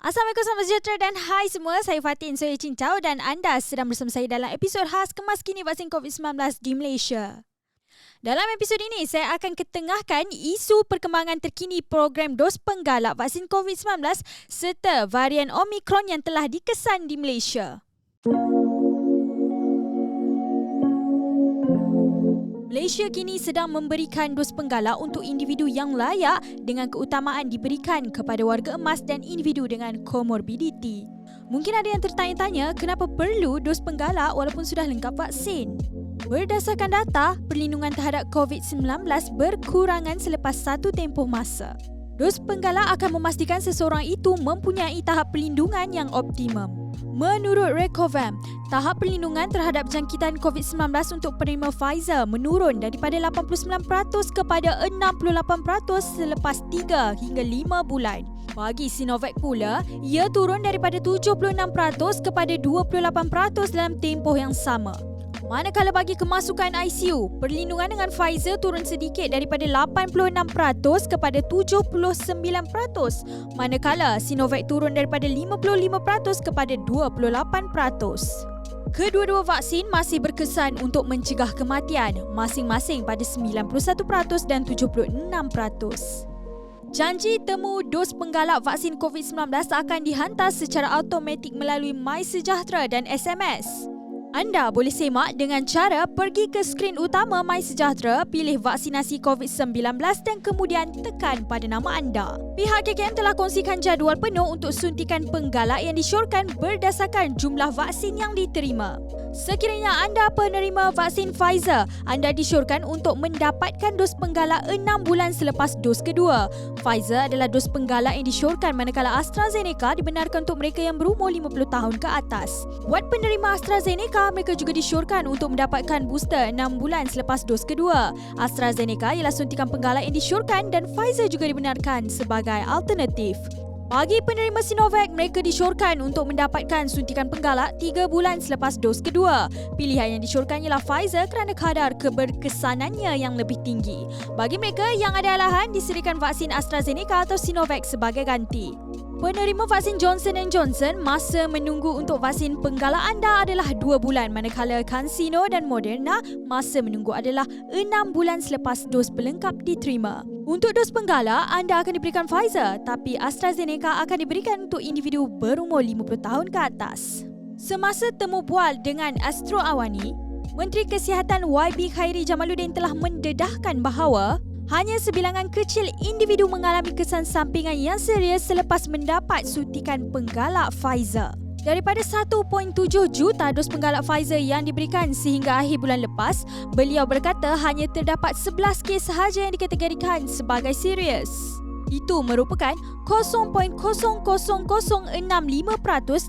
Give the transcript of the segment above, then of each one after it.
Assalamualaikum, selamat sejahtera dan hai semua. Saya Fatin Soe Cincau dan anda sedang bersama saya dalam episod khas kemas kini vaksin COVID-19 di Malaysia. Dalam episod ini, saya akan ketengahkan isu perkembangan terkini program dos penggalak vaksin COVID-19 serta varian Omicron yang telah dikesan di Malaysia. Malaysia kini sedang memberikan dos penggalak untuk individu yang layak dengan keutamaan diberikan kepada warga emas dan individu dengan komorbiditi. Mungkin ada yang tertanya-tanya kenapa perlu dos penggalak walaupun sudah lengkap vaksin. Berdasarkan data, perlindungan terhadap COVID-19 berkurangan selepas satu tempoh masa. Dos penggalak akan memastikan seseorang itu mempunyai tahap perlindungan yang optimum. Menurut Recovam, tahap perlindungan terhadap jangkitan COVID-19 untuk penerima Pfizer menurun daripada 89% kepada 68% selepas 3 hingga 5 bulan. Bagi Sinovac pula, ia turun daripada 76% kepada 28% dalam tempoh yang sama. Manakala bagi kemasukan ICU, perlindungan dengan Pfizer turun sedikit daripada 86% kepada 79%, manakala Sinovac turun daripada 55% kepada 28%. Kedua-dua vaksin masih berkesan untuk mencegah kematian, masing-masing pada 91% dan 76%. Janji temu dos penggalak vaksin COVID-19 akan dihantar secara automatik melalui MySejahtera dan SMS. Anda boleh semak dengan cara pergi ke skrin utama MySejahtera, pilih vaksinasi COVID-19 dan kemudian tekan pada nama anda. Pihak KKM telah kongsikan jadual penuh untuk suntikan penggalak yang disyorkan berdasarkan jumlah vaksin yang diterima. Sekiranya anda penerima vaksin Pfizer, anda disyorkan untuk mendapatkan dos penggalak 6 bulan selepas dos kedua. Pfizer adalah dos penggalak yang disyorkan manakala AstraZeneca dibenarkan untuk mereka yang berumur 50 tahun ke atas. Buat penerima AstraZeneca, mereka juga disyorkan untuk mendapatkan booster 6 bulan selepas dos kedua. AstraZeneca ialah suntikan penggalak yang disyorkan dan Pfizer juga dibenarkan sebagai alternatif. Bagi penerima Sinovac, mereka disyorkan untuk mendapatkan suntikan penggalak 3 bulan selepas dos kedua. Pilihan yang disyorkan ialah Pfizer kerana kadar keberkesanannya yang lebih tinggi. Bagi mereka yang ada alahan, disediakan vaksin AstraZeneca atau Sinovac sebagai ganti. Penerima vaksin Johnson & Johnson, masa menunggu untuk vaksin penggalak anda adalah 2 bulan, manakala CanSino dan Moderna, masa menunggu adalah 6 bulan selepas dos pelengkap diterima. Untuk dos penggalak, anda akan diberikan Pfizer, tapi AstraZeneca akan diberikan untuk individu berumur 50 tahun ke atas. Semasa temu bual dengan Astro Awani, Menteri Kesihatan YB Khairi Jamaluddin telah mendedahkan bahawa hanya sebilangan kecil individu mengalami kesan sampingan yang serius selepas mendapat suntikan penggalak Pfizer. Daripada 1.7 juta dos penggalak Pfizer yang diberikan sehingga akhir bulan lepas, beliau berkata hanya terdapat 11 kes sahaja yang dikategorikan sebagai serius. Itu merupakan 0.00065%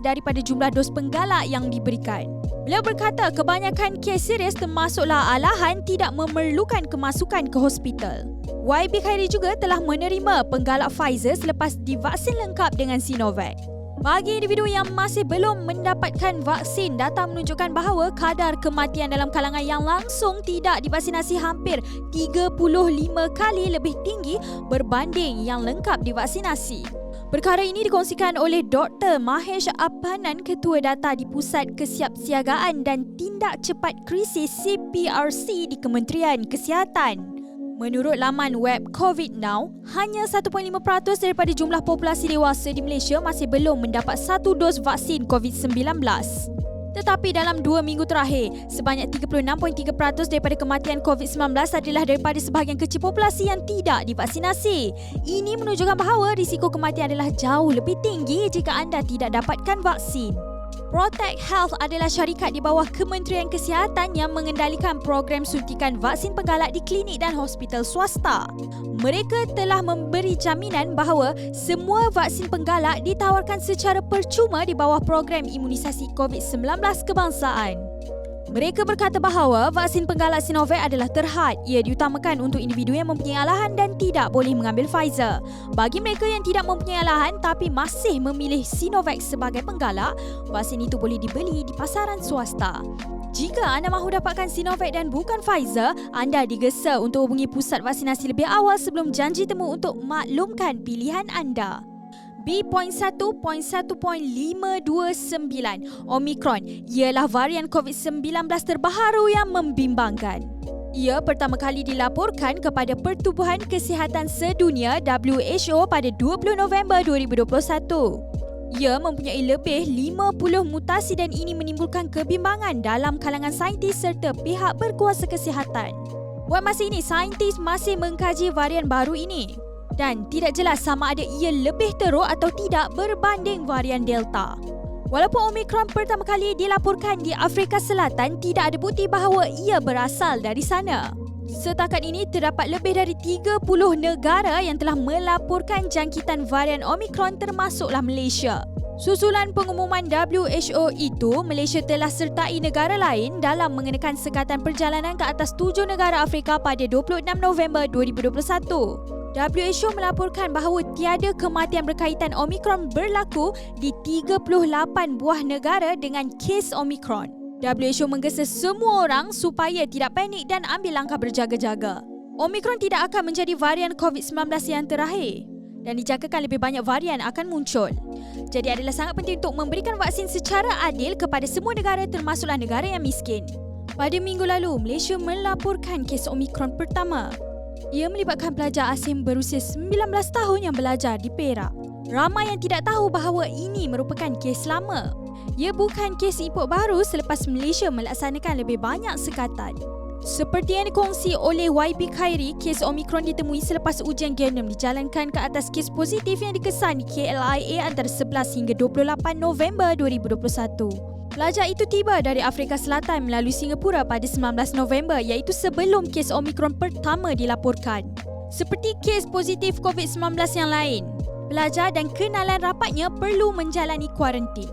daripada jumlah dos penggalak yang diberikan. Beliau berkata kebanyakan kes serius termasuklah alahan tidak memerlukan kemasukan ke hospital. YB Khairi juga telah menerima penggalak Pfizer selepas divaksin lengkap dengan Sinovac. Bagi individu yang masih belum mendapatkan vaksin, data menunjukkan bahawa kadar kematian dalam kalangan yang langsung tidak divaksinasi hampir 35 kali lebih tinggi berbanding yang lengkap divaksinasi. Perkara ini dikongsikan oleh Dr. Mahesh Appanan, Ketua Data di Pusat Kesiapsiagaan dan Tindak Cepat Krisis CPRC di Kementerian Kesihatan. Menurut laman web COVID Now, hanya 1.5% daripada jumlah populasi dewasa di Malaysia masih belum mendapat satu dos vaksin COVID-19. Tetapi dalam 2 minggu terakhir, sebanyak 36.3% daripada kematian COVID-19 adalah daripada sebahagian kecil populasi yang tidak divaksinasi. Ini menunjukkan bahawa risiko kematian adalah jauh lebih tinggi jika anda tidak dapatkan vaksin. Protect Health adalah syarikat di bawah Kementerian Kesihatan yang mengendalikan program suntikan vaksin penggalak di klinik dan hospital swasta. Mereka telah memberi jaminan bahawa semua vaksin penggalak ditawarkan secara percuma di bawah program imunisasi COVID-19 kebangsaan. Mereka berkata bahawa vaksin penggalak Sinovac adalah terhad. Ia diutamakan untuk individu yang mempunyai alahan dan tidak boleh mengambil Pfizer. Bagi mereka yang tidak mempunyai alahan tapi masih memilih Sinovac sebagai penggalak, vaksin itu boleh dibeli di pasaran swasta. Jika anda mahu dapatkan Sinovac dan bukan Pfizer, anda digesa untuk hubungi pusat vaksinasi lebih awal sebelum janji temu untuk maklumkan pilihan anda. B.1.1.529. Omicron ialah varian COVID-19 terbaru yang membimbangkan. Ia pertama kali dilaporkan kepada Pertubuhan Kesihatan Sedunia WHO pada 20 November 2021. Ia mempunyai lebih 50 mutasi dan ini menimbulkan kebimbangan dalam kalangan saintis serta pihak berkuasa kesihatan. Buat masa ini, saintis masih mengkaji varian baru ini dan tidak jelas sama ada ia lebih teruk atau tidak berbanding varian Delta. Walaupun Omicron pertama kali dilaporkan di Afrika Selatan, tidak ada bukti bahawa ia berasal dari sana. Setakat ini, terdapat lebih dari 30 negara yang telah melaporkan jangkitan varian Omicron termasuklah Malaysia. Susulan pengumuman WHO itu, Malaysia telah sertai negara lain dalam mengenakan sekatan perjalanan ke atas 7 negara Afrika pada 26 November 2021. WHO melaporkan bahawa tiada kematian berkaitan Omicron berlaku di 38 buah negara dengan kes Omicron. WHO menggesa semua orang supaya tidak panik dan ambil langkah berjaga-jaga. Omicron tidak akan menjadi varian COVID-19 yang terakhir dan dijangkakan lebih banyak varian akan muncul. Jadi adalah sangat penting untuk memberikan vaksin secara adil kepada semua negara termasuklah negara yang miskin. Pada minggu lalu, Malaysia melaporkan kes Omicron pertama. Ia melibatkan pelajar asing berusia 19 tahun yang belajar di Perak. Ramai yang tidak tahu bahawa ini merupakan kes lama. Ia bukan kes import baru selepas Malaysia melaksanakan lebih banyak sekatan. Seperti yang dikongsi oleh YB Khairi, kes Omicron ditemui selepas ujian genom dijalankan ke atas kes positif yang dikesan di KLIA antara 11 hingga 28 November 2021. Pelajar itu tiba dari Afrika Selatan melalui Singapura pada 19 November iaitu sebelum kes Omicron pertama dilaporkan. Seperti kes positif COVID-19 yang lain, pelajar dan kenalan rapatnya perlu menjalani kuarantin.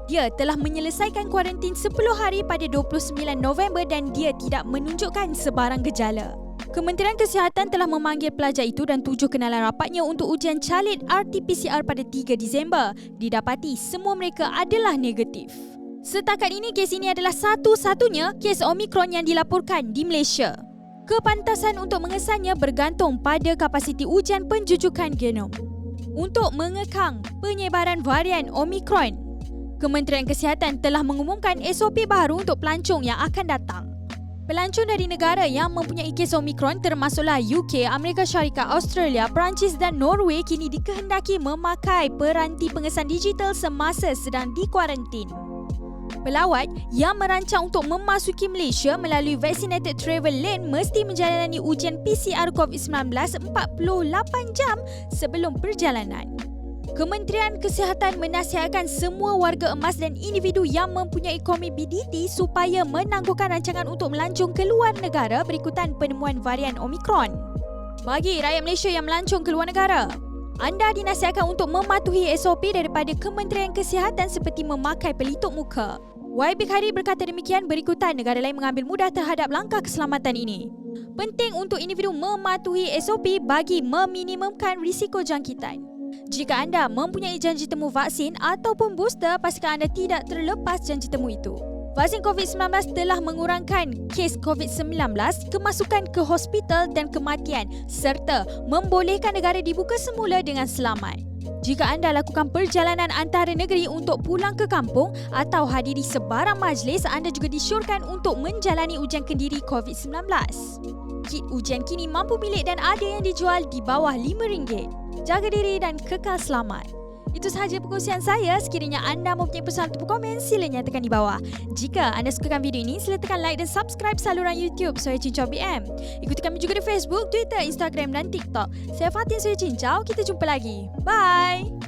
Dia telah menyelesaikan kuarantin 10 hari pada 29 November dan dia tidak menunjukkan sebarang gejala. Kementerian Kesihatan telah memanggil pelajar itu dan 7 kenalan rapatnya untuk ujian calit RT-PCR pada 3 Disember. Didapati semua mereka adalah negatif. Setakat ini, kes ini adalah satu-satunya kes Omicron yang dilaporkan di Malaysia. Kepantasan untuk mengesannya bergantung pada kapasiti ujian penjujukan genom. Untuk mengekang penyebaran varian Omicron, Kementerian Kesihatan telah mengumumkan SOP baru untuk pelancong yang akan datang. Pelancong dari negara yang mempunyai kes Omicron termasuklah UK, Amerika Syarikat, Australia, Perancis dan Norway kini dikehendaki memakai peranti pengesan digital semasa sedang dikuarantin. Pelawat yang merancang untuk memasuki Malaysia melalui Vaccinated Travel Lane mesti menjalani ujian PCR COVID-19 48 jam sebelum perjalanan. Kementerian Kesihatan menasihatkan semua warga emas dan individu yang mempunyai komorbiditi supaya menangguhkan rancangan untuk melancong ke luar negara berikutan penemuan varian Omicron. Bagi rakyat Malaysia yang melancong ke luar negara, anda dinasihatkan untuk mematuhi SOP daripada Kementerian Kesihatan seperti memakai pelitup muka. YB Khairi berkata demikian berikutan negara lain mengambil mudah terhadap langkah keselamatan ini. Penting untuk individu mematuhi SOP bagi meminimumkan risiko jangkitan. Jika anda mempunyai janji temu vaksin ataupun booster, pastikan anda tidak terlepas janji temu itu. Vaksin COVID-19 telah mengurangkan kes COVID-19, kemasukan ke hospital dan kematian serta membolehkan negara dibuka semula dengan selamat. Jika anda lakukan perjalanan antara negeri untuk pulang ke kampung atau hadiri sebarang majlis, anda juga disyorkan untuk menjalani ujian kendiri COVID-19. Kit ujian kini mampu milik dan ada yang dijual di bawah RM5. Jaga diri dan kekal selamat. Itu sahaja perkongsian saya. Sekiranya anda mempunyai pesan atau komen, sila nyatakan di bawah. Jika anda sukakan video ini, sila tekan like dan subscribe saluran YouTube Soya Cincau BM. Ikuti kami juga di Facebook, Twitter, Instagram dan TikTok. Saya Fatin Soya Cincau. Kita jumpa lagi. Bye!